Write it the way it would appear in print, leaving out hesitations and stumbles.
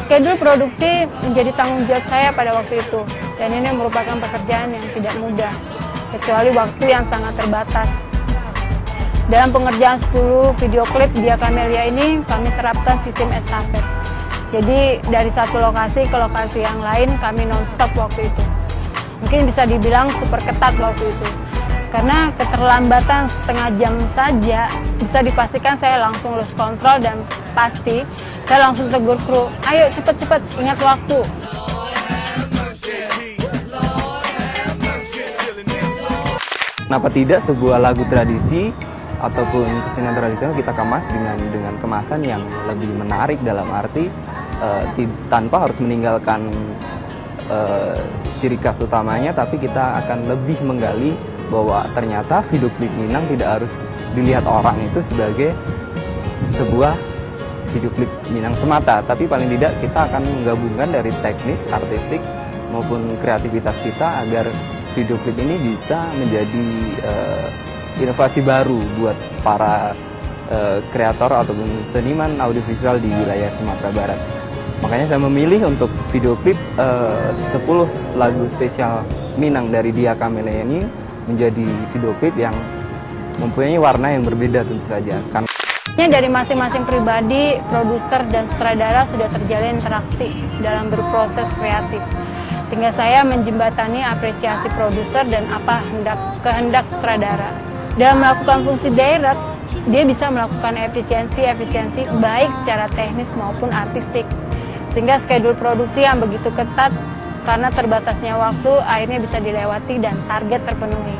Schedule produksi menjadi tanggung jawab saya pada waktu itu, dan ini merupakan pekerjaan yang tidak mudah, kecuali waktu yang sangat terbatas. Dalam pengerjaan 10 video klip Dia Camellia ini, kami terapkan sistem estafet. Jadi dari satu lokasi ke lokasi yang lain, kami non-stop waktu itu. Mungkin bisa dibilang super ketat waktu itu. Karena keterlambatan setengah jam saja, bisa dipastikan saya langsung lose kontrol dan pasti saya langsung tegur kru, ayo cepet-cepet, ingat waktu. Kenapa tidak sebuah lagu tradisi ataupun kesenian tradisional kita kemas dengan kemasan yang lebih menarik, dalam arti tanpa harus meninggalkan ciri khas utamanya, tapi kita akan lebih menggali bahwa ternyata video klip Minang tidak harus dilihat orang itu sebagai sebuah video klip Minang semata, tapi paling tidak kita akan menggabungkan dari teknis, artistik maupun kreativitas kita agar video klip ini bisa menjadi inovasi baru buat para kreator ataupun seniman audiovisual di wilayah Sumatera Barat. Makanya saya memilih untuk video klip 10 lagu spesial Minang dari Dia Camellia ini menjadi video klip yang mempunyai warna yang berbeda tentu saja. Dari masing-masing pribadi, produser dan sutradara sudah terjalin interaksi dalam berproses kreatif. Sehingga saya menjembatani apresiasi produser dan apa kehendak sutradara. Dalam melakukan fungsi direct, dia bisa melakukan efisiensi baik secara teknis maupun artistik. Sehingga schedule produksi yang begitu ketat karena terbatasnya waktu akhirnya bisa dilewati dan target terpenuhi.